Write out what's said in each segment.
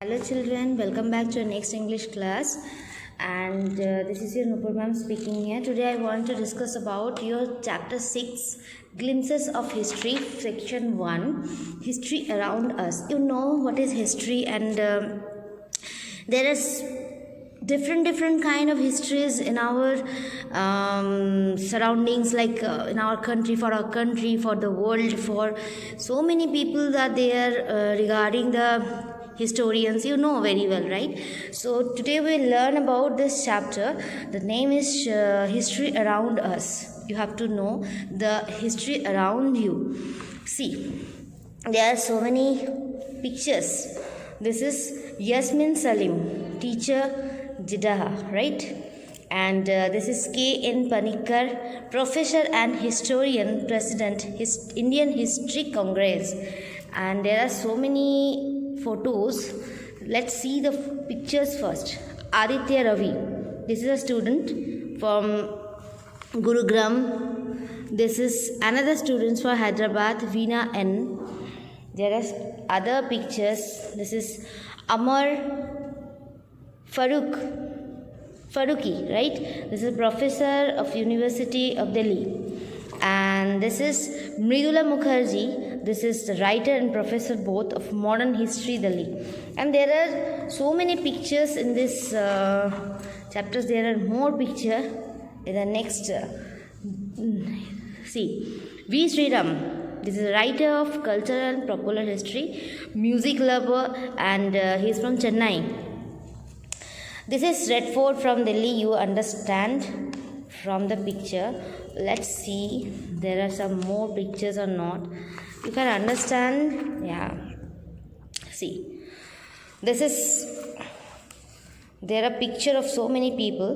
Hello children, welcome back to our next English class, and this is your Nupur ma'am speaking here. Today I want to discuss about your chapter 6, Glimpses of History, section 1, History Around Us. You know what is history, and there is different kind of histories in our surroundings, like in our country, for the world, for so many people that they are regarding the historians, you know very well, right? So today we'll learn about this chapter. The name is History Around Us. You have to know the history around you. See, there are so many pictures. This is Yasmin Salim, teacher Jeddah, right? And this is K.N. Panikkar, professor and historian, president, Indian History Congress. And there are so many photos. Let's see the pictures first. Aditya Ravi, this is a student from Gurugram. This is another student for Hyderabad, Veena N. There are other pictures. This is Amar Faruqi, right? This is professor of University of Delhi. And this is Mridula Mukherjee. This is the writer and professor both of modern history, Delhi. And there are so many pictures in this chapters. There are more pictures in the next. See, V. Sriram. This is a writer of cultural and popular history, music lover, and he is from Chennai. This is Redford from Delhi. You understand from the picture. Let's see there are some more pictures or not. You can understand. Yeah, see, this is, there are picture of so many people.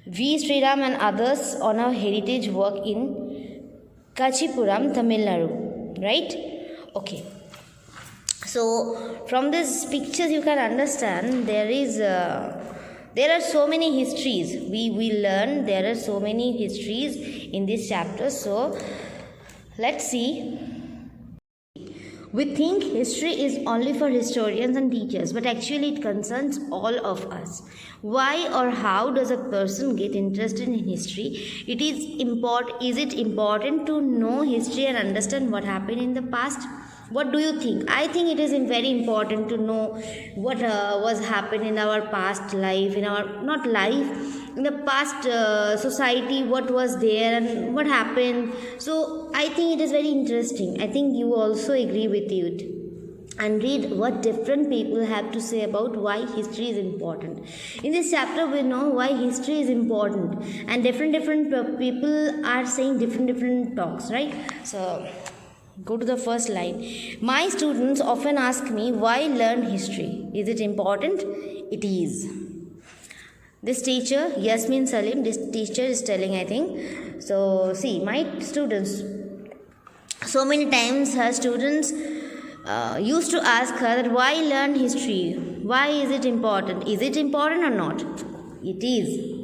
V. Sriram and others on our heritage work in Kachipuram, Tamil Nadu, right? Okay. So from these pictures you can understand there are so many histories. We will learn there are so many histories in this chapter. So let's see. We think history is only for historians and teachers, but actually it concerns all of us. Why or how does a person get interested in history? Is it important to know history and understand what happened in the past? What do you think? I think it is very important to know what was happened in our past life, in our, not life, in the past society, what was there and what happened. So I think it is very interesting. I think you also agree with it. And read what different people have to say about why history is important. In this chapter we know why history is important, and different people are saying different talks, right? So go to the first line. My students often ask me, why learn history? Is it important? It is. This teacher, Yasmin Salim, this teacher is telling, I think. So see, my students, so many times her students used to ask her that why learn history? Why is it important? Is it important or not? It is.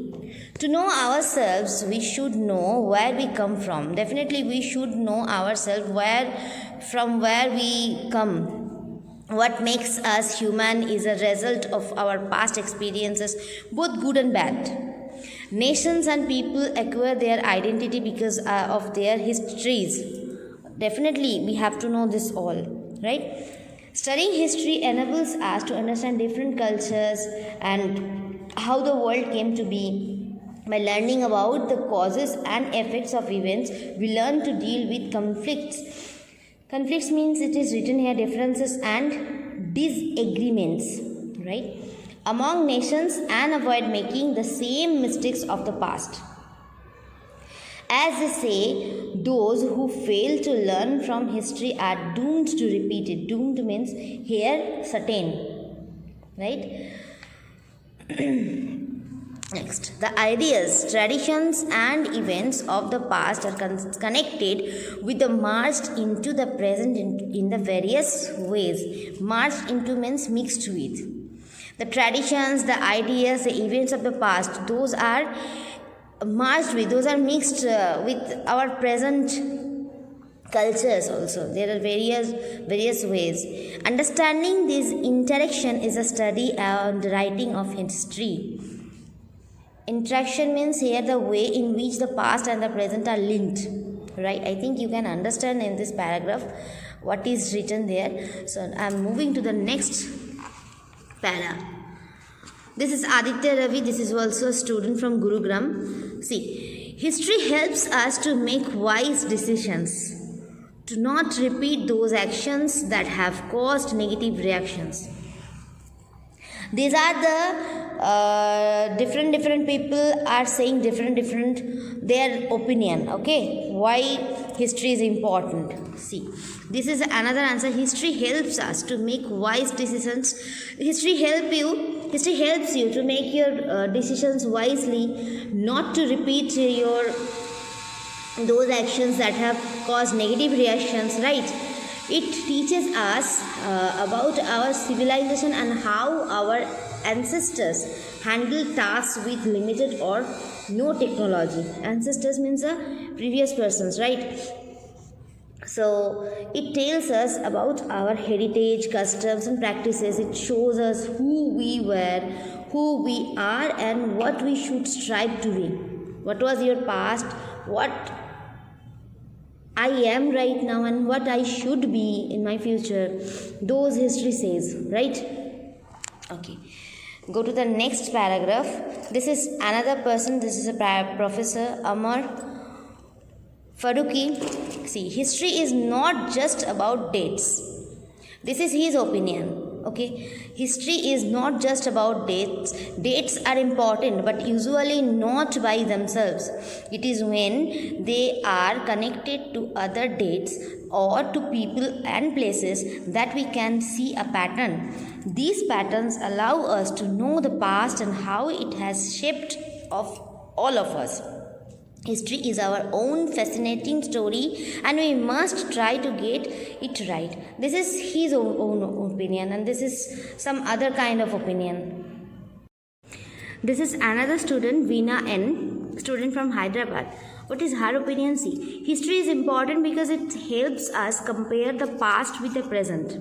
To know ourselves, we should know where we come from. Definitely we should know ourselves, from where we come. What makes us human is a result of our past experiences, both good and bad. Nations and people acquire their identity because of their histories. Definitely we have to know this all, right? Studying history enables us to understand different cultures and how the world came to be. By learning about the causes and effects of events, we learn to deal with conflicts. Conflicts means, it is written here, differences and disagreements, right, among nations, and avoid making the same mistakes of the past. As they say, those who fail to learn from history are doomed to repeat it. Doomed means here certain, right? Next, the ideas, traditions and events of the past are connected with the marched into the present in the various ways. Marched into means mixed with. The traditions, the ideas, the events of the past, those are marched with, those are mixed with our present cultures also. There are various ways. Understanding this interaction is a study and writing of history. Interaction means here the way in which the past and the present are linked, right? I think you can understand in this paragraph what is written there. So I'm moving to the next para. This is Aditya Ravi. This is also a student from Gurugram. See, history helps us to make wise decisions, to not repeat those actions that have caused negative reactions. These are the different people are saying different their opinion. Okay, why history is important. See, this is another answer. History helps us to make wise decisions. History helps you to make your decisions wisely, not to repeat those actions that have caused negative reactions, right? It teaches us about our civilization and how our ancestors handled tasks with limited or no technology. Ancestors means the previous persons, right? So it tells us about our heritage, customs and practices. It shows us who we were, who we are, and what we should strive to be. What was your past, what I am right now, and what I should be in my future. Those history says, right? Okay. Go to the next paragraph. This is another person. This is a Professor Amar Faruqi. See, history is not just about dates. This is his opinion. Okay, history is not just about dates. Dates are important, but usually not by themselves. It is when they are connected to other dates or to people and places that we can see a pattern. These patterns allow us to know the past and how it has shaped of all of us. History is our own fascinating story, and we must try to get it right. This is his own opinion, and this is some other kind of opinion. This is another student, Veena N, student from Hyderabad. What is her opinion? See, history is important because it helps us compare the past with the present.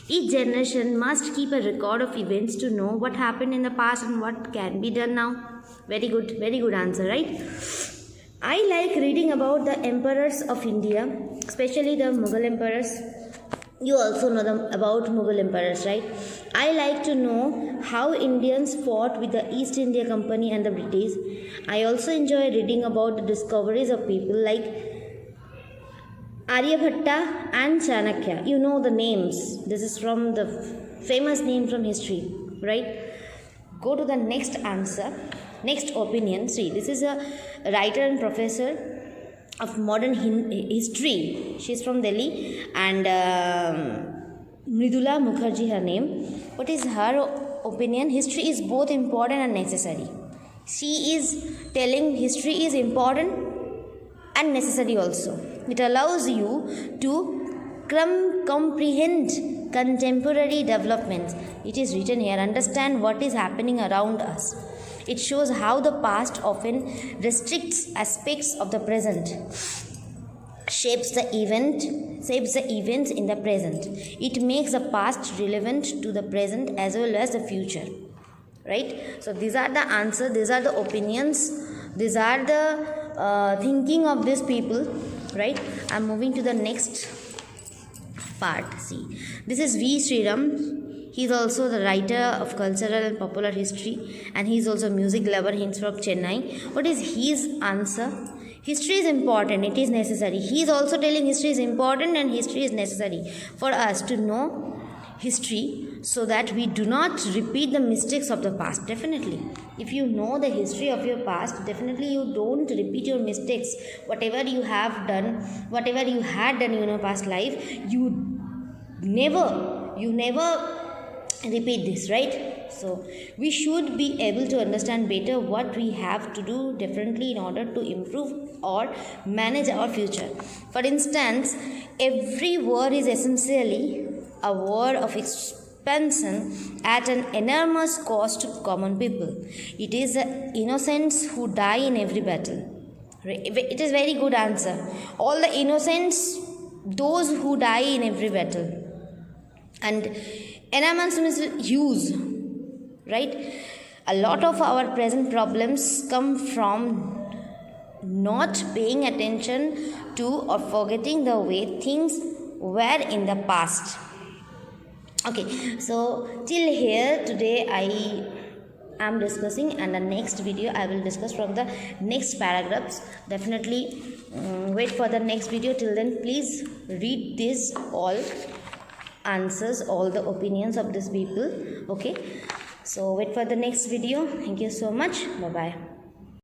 Each generation must keep a record of events to know what happened in the past and what can be done now. Very good answer, right? I like reading about the emperors of India, especially the Mughal emperors. You also know about Mughal emperors, right? I like to know how Indians fought with the East India Company and the British. I also enjoy reading about the discoveries of people like Aryabhatta and Chanakya. You know the names. This is from the famous name from history, right? Go to the next answer. Next opinion. See, this is a writer and professor of modern history. She is from Delhi, and Mridula Mukherjee her name. What is her opinion? History is both important and necessary. She is telling history is important and necessary also. It allows you to comprehend contemporary developments. It is written here. Understand what is happening around us. It shows how the past often restricts aspects of the present, shapes the events in the present. It makes the past relevant to the present as well as the future. Right? So these are the answers, these are the opinions, these are the thinking of these people. Right? I'm moving to the next part. See, this is V. Sriram. He is also the writer of cultural and popular history, and he is also a music lover. He's from Chennai. What is his answer? History is important, it is necessary. He is also telling history is important and history is necessary for us to know history so that we do not repeat the mistakes of the past. Definitely. If you know the history of your past, definitely you don't repeat your mistakes. Whatever you have done, whatever you had done in your past life, you never repeat this, right? So we should be able to understand better what we have to do differently in order to improve or manage our future. For instance, every war is essentially a war of expansion at an enormous cost to common people. It is the innocents who die in every battle. It is very good answer. All the innocents those who die in every battle. And enhancement is use, right? A lot of our present problems come from not paying attention to or forgetting the way things were in the past. Okay, so till here today I am discussing, and the next video I will discuss from the next paragraphs. Definitely wait for the next video. Till then, please read this all answers, all the opinions of these people. Okay, so wait for the next video. Thank you so much. Bye bye.